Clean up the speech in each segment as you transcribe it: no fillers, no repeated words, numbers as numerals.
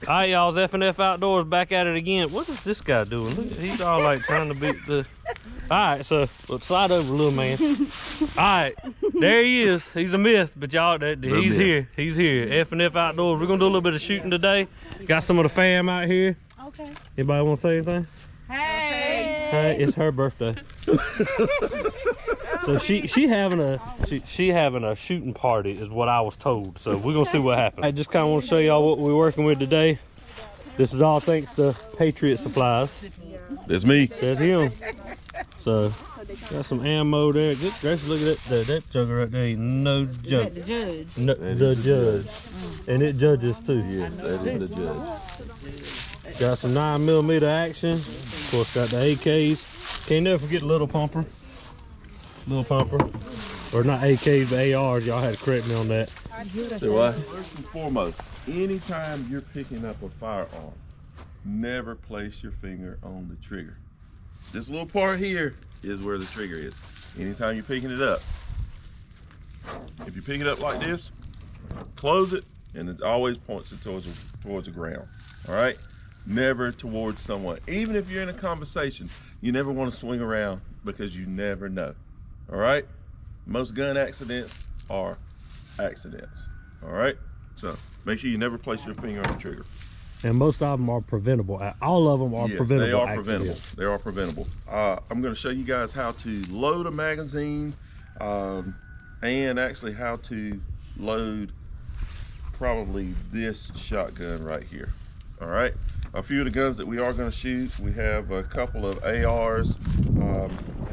All right, y'all's F&F Outdoors back at it again. What is this guy doing? Look, he's all like trying to beat the... All right, so look, slide over, little man. All right, there he is. He's a myth, but y'all, he's here. He's here. F&F Outdoors. We're gonna do a little bit of shooting today. Got some of the fam out here. Okay. Anybody want to say anything? Hey. Hey, it's her birthday. So she having a shooting party is what I was told. So we're gonna see what happens. I just kind of want to show y'all what we're working with today. This is all thanks to Patriot Supplies. That's me. That's him. So got some ammo there. Good gracious, look at that jugger right there. Ain't no joke. The judge. No, the judge. And it judges too. Yes, that is the judge. Got some 9mm action. Of course, got the AKs. Can't never forget the little pumper. Little pumper. Or not AKs, but ARs. Y'all had to correct me on that. So what? First and foremost, anytime you're picking up a firearm, never place your finger on the trigger. This little part here is where the trigger is. Anytime you're picking it up. If you pick it up like this, close it, and it always points it towards the ground. All right? Never towards someone. Even if you're in a conversation, you never want to swing around because you never know. All right? Most gun accidents are accidents. All right? So make sure you never place your finger on the trigger. And most of them are preventable. All of them are preventable. They are preventable. They are preventable. I'm going to show you guys how to load a magazine and actually how to load probably this shotgun right here. All right. A few of the guns that we are going to shoot, we have a couple of ARs. We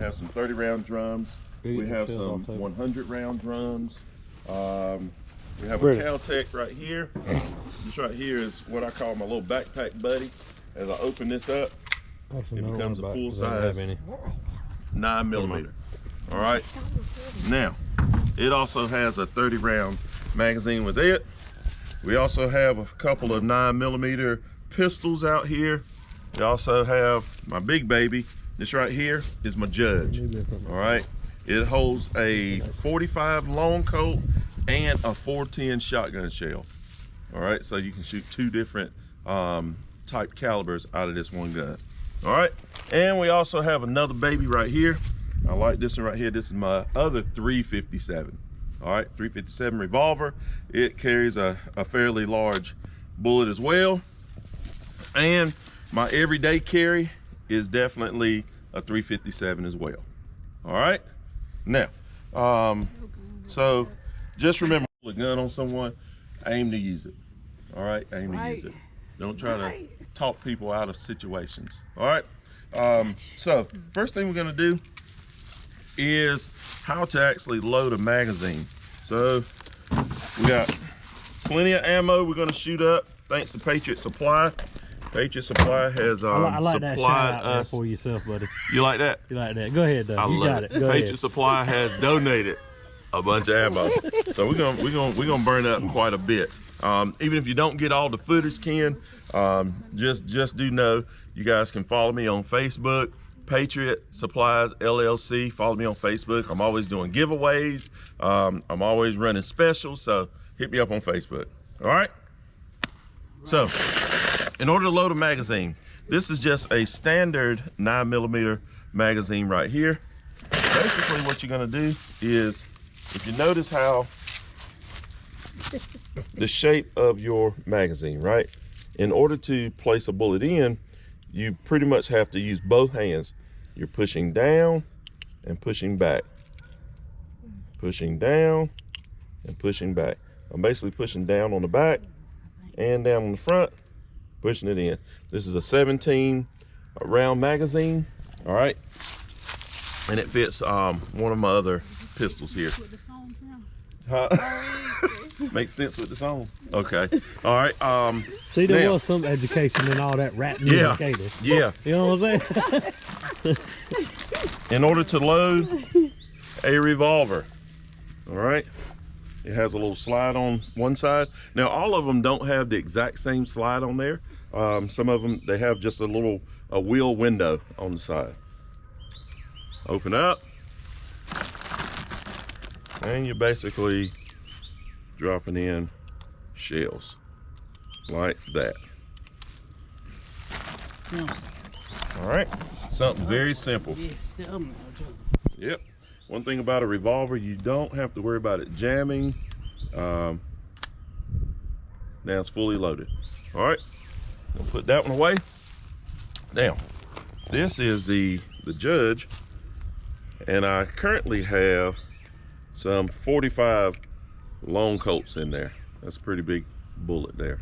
have some 30-round drums. We have some 100-round drums. We have a Cal-Tech right here. This right here is what I call my little backpack buddy. As I open this up, it becomes a full-size 9mm. All right. Now, it also has a 30-round magazine with it. We also have a couple of 9mm pistols out here. We also have my big baby. This right here is my Judge. All right. It holds a 45 long Colt and a 410 shotgun shell. All right, so you can shoot two different type calibers out of this one gun. All right, and we also have another baby right here. I like this one right here. This is my other 357. All right, 357 revolver. It carries a fairly large bullet as well. And my everyday carry is definitely a 357 as well. All right, now, so just remember, a gun on someone, aim to use it. All right, aim to use it. Don't try to talk people out of situations. All right. So first thing we're gonna do is how to actually load a magazine. So we got plenty of ammo we're gonna shoot up thanks to Patriot Supply. Patriot Supply has I like supplied that shout out us. there for yourself, buddy. You like that? You like that? Go ahead, though. You got it. Go Patriot ahead. Supply has donated a bunch of ammo, so we're gonna burn up quite a bit. Even if you don't get all the footage, Ken, just do know you guys can follow me on Facebook, Patriot Supplies LLC. Follow me on Facebook. I'm always doing giveaways. I'm always running specials, so hit me up on Facebook. All right. So, in order to load a magazine, this is just a standard 9mm magazine right here. Basically, what you're gonna do is, if you notice how the shape of your magazine, right? In order to place a bullet in, you pretty much have to use both hands. You're pushing down and pushing back. Pushing down and pushing back. I'm basically pushing down on the back and down on the front, pushing it in. This is a 17 round magazine, all right? And it fits one of my other pistols here. Huh? Makes sense with the song. Okay. All right. See, there was some education in all that rap music. Yeah. You know what I'm saying? In order to load a revolver, all right, it has a little slide on one side. Now, all of them don't have the exact same slide on there. Some of them, they have just a wheel window on the side. Open up, and you're basically dropping in shells. like that. Simple. All right, something very simple. Yes, Yep. One thing about a revolver, you don't have to worry about it jamming. Now it's fully loaded. All right, gonna put that one away. Now, this is the Judge, and I currently have some 45 long Colts in there. That's a pretty big bullet there.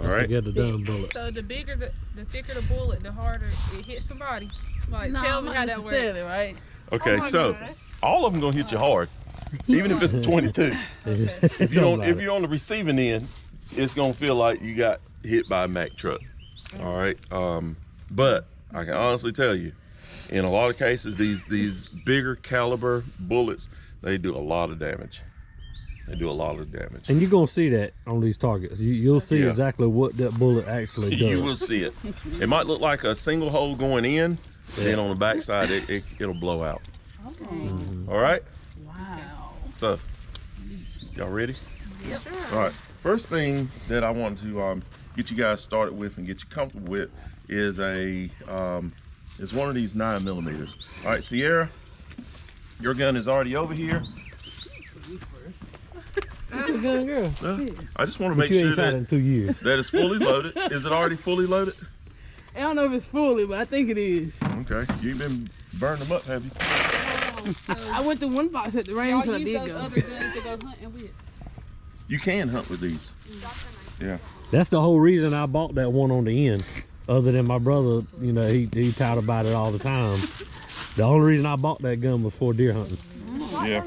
All right. Get the dumb bullet. So the bigger, the thicker the bullet, the harder it hits somebody. Like, tell me how that works. Right? Okay, Oh so God. all of them gonna hit you hard, even if it's a 22. If you don't, if you're on the receiving end, it's gonna feel like you got hit by a Mack truck. All right, but I can honestly tell you, in a lot of cases, these bigger caliber bullets, they do a lot of damage. They do a lot of damage. And you're gonna see that on these targets. You'll see Yeah. exactly what that bullet actually does. You will see it. It might look like a single hole going in, then on the backside it'll blow out. Okay. All right. Wow. So, y'all ready? Yep. All right. First thing that I want to get you guys started with and get you comfortable with is one of these 9mm. All right, Sierra, your gun is already over here. Good gun, girl. I just want to But make you sure ain't shot it in that 2 years. that it's fully loaded. Is it already fully loaded? I don't know if it's fully, but I think it is. Okay. You've been burning them up, have you? I went to one box at the range Y'all when I use did those go. other guns to go hunting with. You can hunt with these. Yeah. That's the whole reason I bought that one on the end. Other than my brother, you know, he talked about it all the time. The only reason I bought that gun was for deer hunting. Yeah.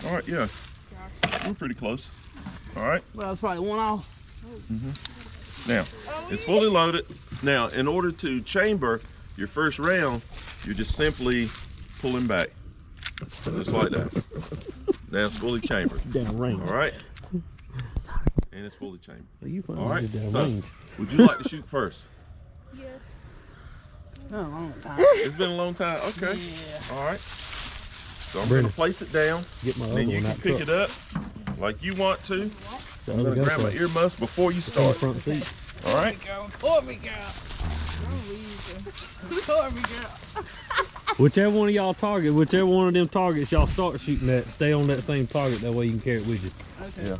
All right. Yeah. We're pretty close. All right. Well, it's probably one off. Now, it's fully loaded. Now, in order to chamber your first round, you're just simply pulling back. Just like that. Now it's fully chambered. Down range. All right? And it's fully chambered. You finally All right. did down So, range. would you like to shoot first? Yes. Oh, a long time. It's been a long time. Okay. Yeah. All right. So I'm going Brennan. to place it down. Get my other Then you one can out pick truck. it up like you want to. The I'm other going to grab my GoPro. earmuffs before you It's on the start. front seat. All right? Girl, record me, girl. Record me, girl. Whichever one of y'all target, whichever one of them targets y'all start shooting at, stay on that same target. That way you can carry it with you. Okay. Yeah.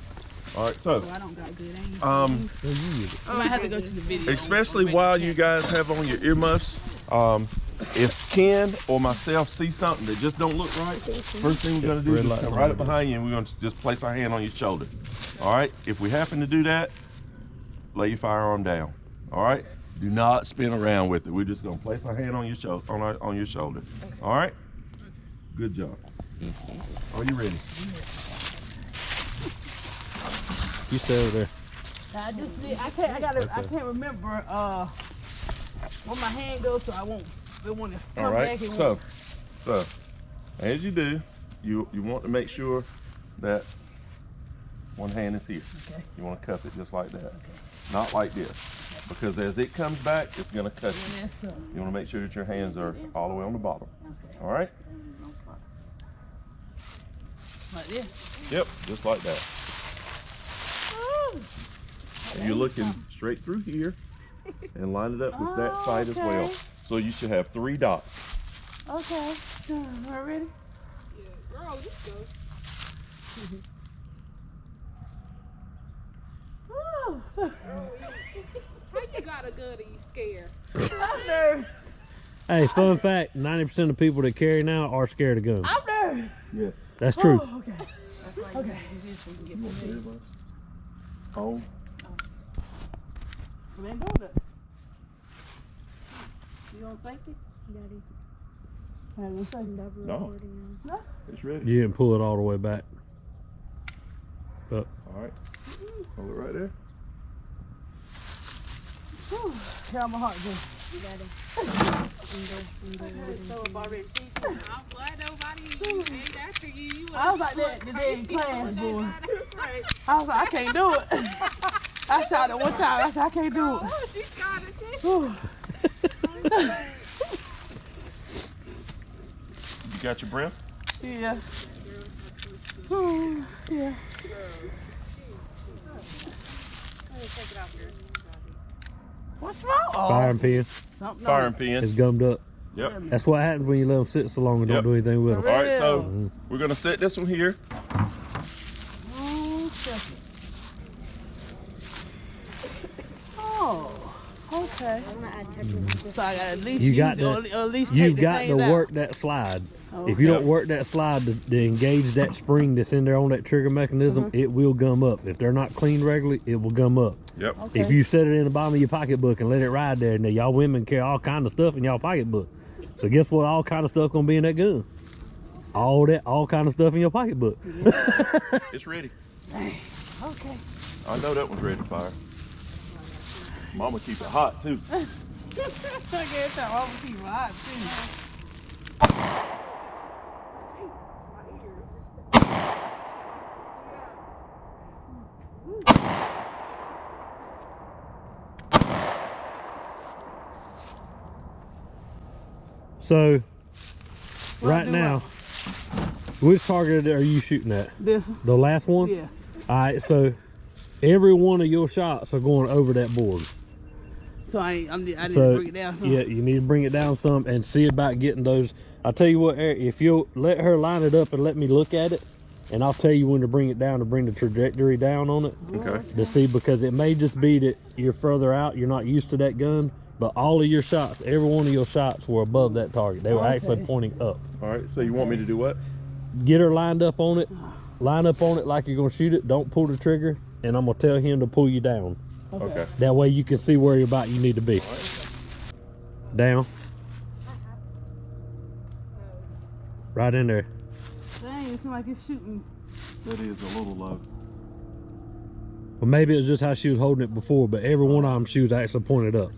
All right. So, Oh, I don't got good aim. Well, you use it. I might have to go to the video. especially while you guys have on your earmuffs, if Ken or myself see something that just don't look right, first thing we're gonna do is Red just light come right up behind behind you and we're gonna just place our hand on your shoulder. All right, if we happen to do that, lay your firearm down. All right, do not spin around with it. We're just gonna place our hand on your shoulder, on your shoulder. All right, good job. Are you ready? You stay over there. I just did. I can't remember where my hand goes, so I won't. It won't come All right, back. It so won't. as you do, you want to make sure that one hand is here. Okay. You want to cuff it just like that. Not like this. Because as it comes back, it's going to cut you. Yes, sir. You want to make sure that your hands are all the way on the bottom. Okay. All right? Like this. Yep, just like that. And you're looking straight through here and line it up with that side as well. okay. So you should have 3 dots. Okay. Am I ready? Yeah. Girl, you go. Oh. How you got a gun and you scared? I'm nervous. Hey, fun fact: 90% of people that carry now are scared of guns. I'm nervous. Yes. That's true. Oh, okay. Okay. Oh. We ain't doing that. You on safety? Daddy, I on safety. double No. recording now. It's ready. You didn't pull it all the way back. Up. All right. Hold it right there. How my heart goes. Daddy. I'm glad nobody ain't after you. I was like that today in class, boy. I was like, I can't do it. I shot it one time. I said, I can't do it. Oh, she trying to take Whew. You got your breath? Yeah. Whew. Yeah. What's wrong? Oh, Firing pin. something Firing on pin. It's gummed up. Yep. That's what happens when you let them sit so long and don't Yep. do anything with them. For All right, so real. we're gonna set this one here. Oh, okay. So I got at least You use got it, to- or at least take You've the got things to out. work that slide. If you don't work that slide to engage that spring that's in there on that trigger mechanism, it will gum up. If they're not cleaned regularly, it will gum up. Yep. Okay. If you set it in the bottom of your pocketbook and let it ride there, now y'all women carry all kind of stuff in y'all pocketbook. So guess what? All kind of stuff gonna be in that gun. All kind of stuff in your pocketbook. It's ready. Okay. I know that one's ready to fire. Mama keep it hot too. I guess that all the people hot too. So right now, which target are you shooting at? This one? The last one? Yeah. All right, so every one of your shots are going over that board. So I need to So bring it down some. yeah, you need to bring it down some and see about getting those. I'll tell you what, Eric, if you'll let her line it up and let me look at it, and I'll tell you when to bring it down, to bring the trajectory down on it. Okay. To see, because it may just be that you're further out, you're not used to that gun, but all of your shots, every one of your shots were above that target. They were actually pointing up. All right. So you want me to do what? Get her lined up on it. Line up on it like you're gonna shoot it. Don't pull the trigger, and I'm gonna tell him to pull you down. Okay. That way you can see where about you need to be. Down. Right in there. Dang, it seems like it's shooting. That is a little low. Well, maybe it's just how she was holding it before, but every one of them she was actually pointed up.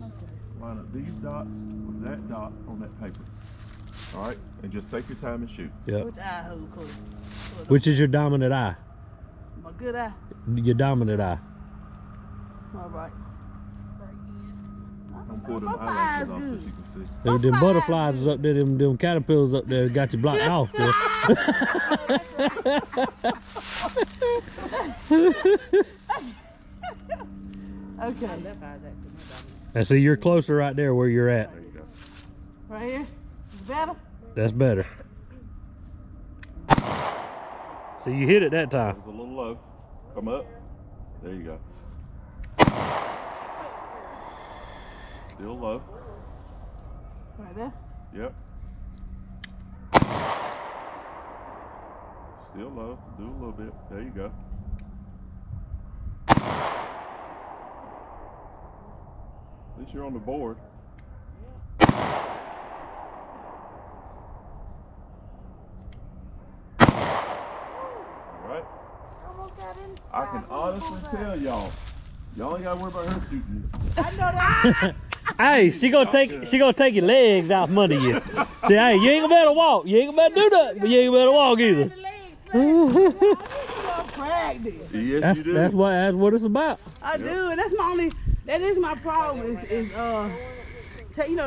Line up these dots with that dot on that paper. All right. And just take your time and shoot. Yep. Which eye hold close? Which is your dominant eye? My good eye. Your dominant eye. All right. Don't pull them My eyelashes eye's off so good. you can see. Them butterflies is up there, them caterpillars up there got you blocked off there. Okay. And see, you're closer right there where you're at. There you go. Right here. Better? That's better. So you hit it that time. It's a little low. Come up. There you go. Still low. Right there? Yep. Still low. Do a little bit. There you go. At least you're on the board. Alright. I can honestly tell y'all, y'all ain't gotta worry about her shooting you. Hey, she gonna take your legs out from under you. See, hey, you ain't gonna be able to walk. You ain't gonna be able to do that, but you ain't gonna be able to walk either. Practice. Yes, you do. That's what it's about. I do, and that's my only. That is my problem. Is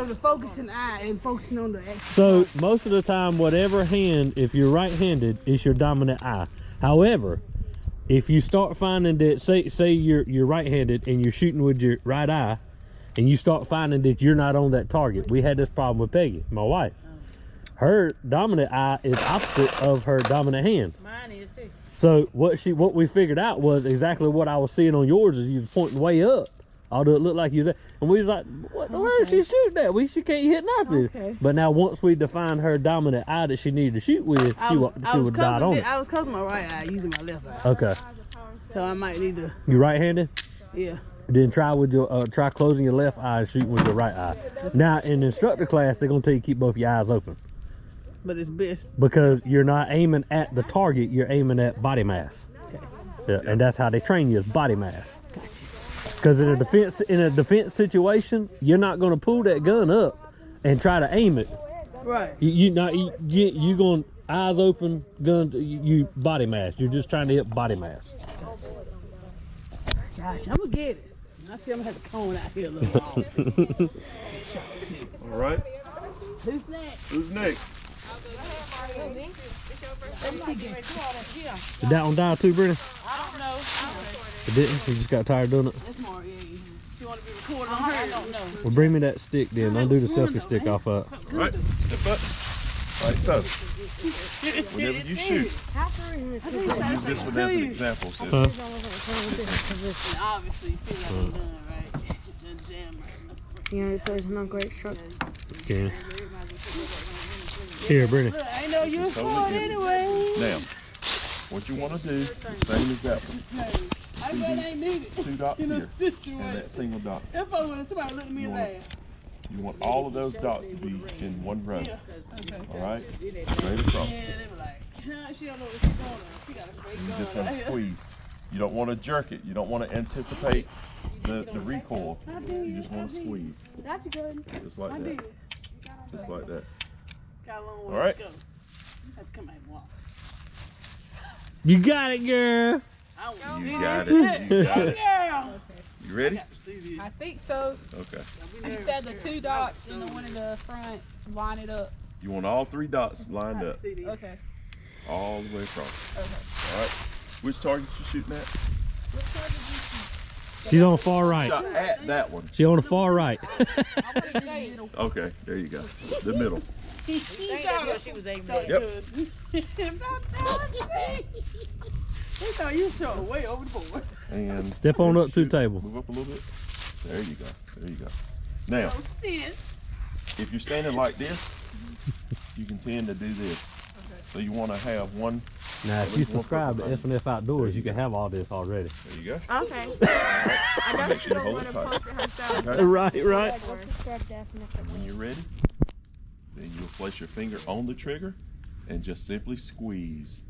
the focusing eye and focusing on the action. So most of the time, whatever hand, if you're right-handed, is your dominant eye. However, if you start finding that, say you're right-handed and you're shooting with your right eye, and you start finding that you're not on that target. We had this problem with Peggy, my wife. Her dominant eye is opposite of her dominant hand. Mine is too. So what we figured out was exactly what I was seeing on yours, is you was pointing way up. Although it looked like you was there. And we was like, where is she shooting at? She can't hit nothing. Okay. But now once we defined her dominant eye that she needed to shoot with, she would dot on it. I was closing my right eye, using my left eye. Okay. So I might need to, You right-handed? yeah. Then try with your try closing your left eye and shooting with your right eye. Now in the instructor class, they're gonna tell you to keep both your eyes open, But it's best. because you're not aiming at the target, you're aiming at body mass. Okay. Yeah, and that's how they train you, is body mass. Because in a defense situation, you're not gonna pull that gun up and try to aim it. Right. You going eyes open, gun you body mass. You're just trying to hit body mass. Gosh, I'm gonna get it. I feel I'm gonna have to cone out here a little more. All right. Who's next? Who's next? Did that one die too, Brittany? I don't know. It didn't? You just got tired of doing it? That's more, yeah. She want to be recorded on her. I don't know. Well, bring me that stick then. Undo the selfie stick off of it. All right, step up. Like so. Whenever you shoot, use this one as an example. So Huh? And obviously, you still got them done, right? The jam right. You know, plays an great truck. Okay. Here, Brittany. Look, I know you was for it anyway. now, what you want to do, the same as that one. I bet I ain't needed. 2 dots In a here, and that situation. single dot. If I would somebody look at me and laugh. You want all of those dots to be in one row. Yeah. Okay. All right, straight across. Yeah, they were like, she don't know what she's doing. She got a fake You gun just right want to here. squeeze. You don't want to jerk it. You don't want to anticipate the recoil. You just want to squeeze, Got you good. just like that. Just like that. Got a long way All right. to go. Have to come back and walk. You got it, girl. I don't You want got to it. You got it. Yeah. You ready? See this. I think so. Okay. You said the 2 dots and the one in the front, line it up. You want all 3 dots lined up, See this. Okay. all the way across. Okay. All right. Which target you shooting at? Which one did you She's on the far right. Shot at that one. She's on the far right. Okay, there you go. The middle. She was aiming at. Yep. Don't charge me. They thought you shot way over the board. And Step on up to the table. Move up a little bit. There you go. There you go. Now, Oh, sis. if you're standing like this, you can tend to do this. So you want to have one. Now, if you subscribe to F&F Outdoors, you can have all this already. There you go. Okay. I know make she sure you don't hold want it to tight. post it herself. Okay. Right, right. When you're ready, then you'll place your finger on the trigger and just simply squeeze.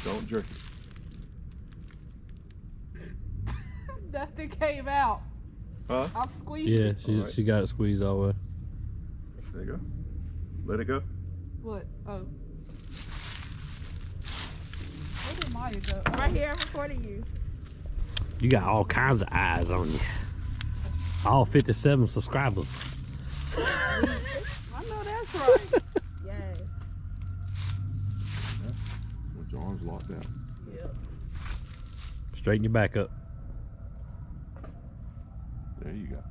Don't jerk it. That thing came out. Huh? I'm squeezing. Yeah, Alright. she got it squeezed all the way. There you go. Let it go. What? Oh. Where did Maya go? Oh. Right here, I'm recording you. You got all kinds of eyes on you. All 57 subscribers. I know that's right. Yes. With your arms locked out. Straighten your back up. There you go.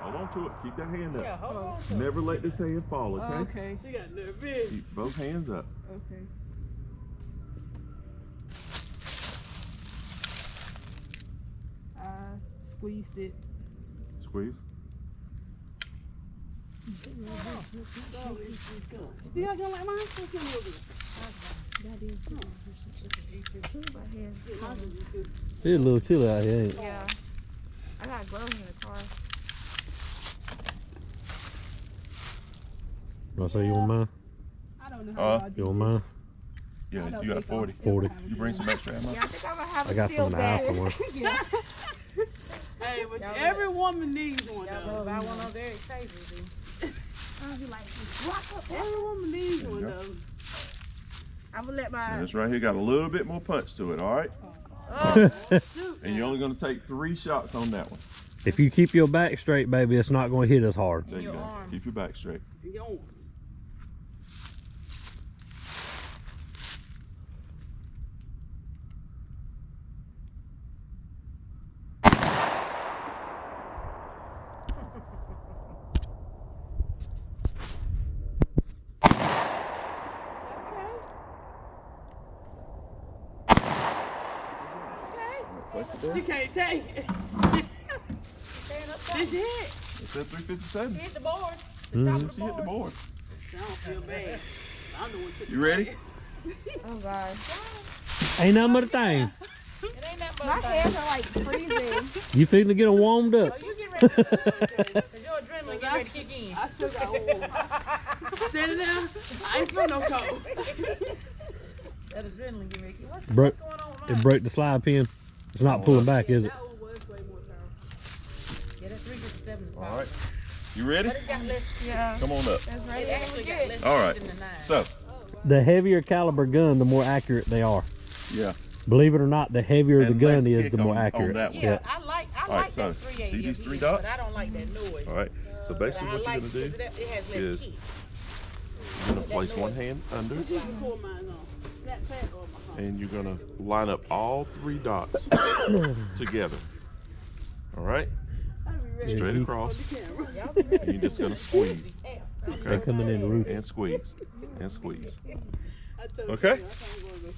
Hold on to it. Keep that hand up. Oh, Never let this hand fall, okay? Okay. she got nervous. Keep both hands up. Okay. I squeezed it. Squeeze. See how you don't like mine? Let's get a little bit. It's a little chilly out here, ain't it? Yeah. I got gloves in the car. I'll say you want mine? I don't know how I You do want mine? Yeah, I don't you got a think I'll 40. ever 40. have You bring some extra ammo. Yeah, I think I'm gonna have I a got some in field the house bag. somewhere. Hey, but every woman needs one though. Buy one on Derek Taser, I'll be like, Every woman needs There you one go. though. I'm gonna let And my. this right here got a little bit more punch to it, all right? Oh, Shoot. And you're only going to take 3 shots on that one. If you keep your back straight, baby, it's not going to hit as hard. There you your go. arms. Keep your back straight. Your arms. Place it there. You can't take it. This hit. It said 357. hit the board. Mhm. She hit the board. I don't feel bad. I'm the one took You ready? Oh God. Ain't nothing but a thing. It ain't that My much. hands are like freezing. You fixing to get them warmed up. You get ready. Cause your adrenaline get ready to kick in. I still got warm. Standing there, I ain't feel no cold. That adrenaline get ready to kick. What's Broke, going on with it mine? broke the slide pin. It's not pulling back, is it? That one was way more powerful. Yeah, that 357 is All right. You ready? But it's got less. Yeah. Come on up. That's right. It actually got less All right. than the 9. So, The heavier caliber gun, the more accurate they are. yeah. Believe it or not, the heavier the And gun less is, kick the more on accurate. that one. Yeah, I like right, so, that 380. see these of 3 his, dots? But I don't like that noise. All right. So But basically I what you're like going to it do 'cause it has less is kick. You're gonna place one hand under, Pull mine on. That pad on my phone. and you're gonna line up all 3 dots together. All right, straight across, and you're just gonna squeeze. Okay, coming in the roof. and squeeze, and squeeze. I told Okay. you, I thought I was gonna go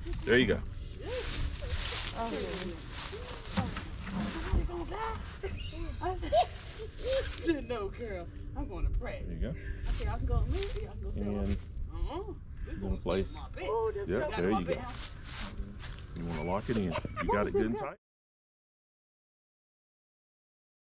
shoot. There you go. I said, no, girl. I'm going to pray. There you go. I said, I can go move. I can go sit on And We're gonna place. my bed. Yep, there you go. You want to lock it in. You got it good and tight.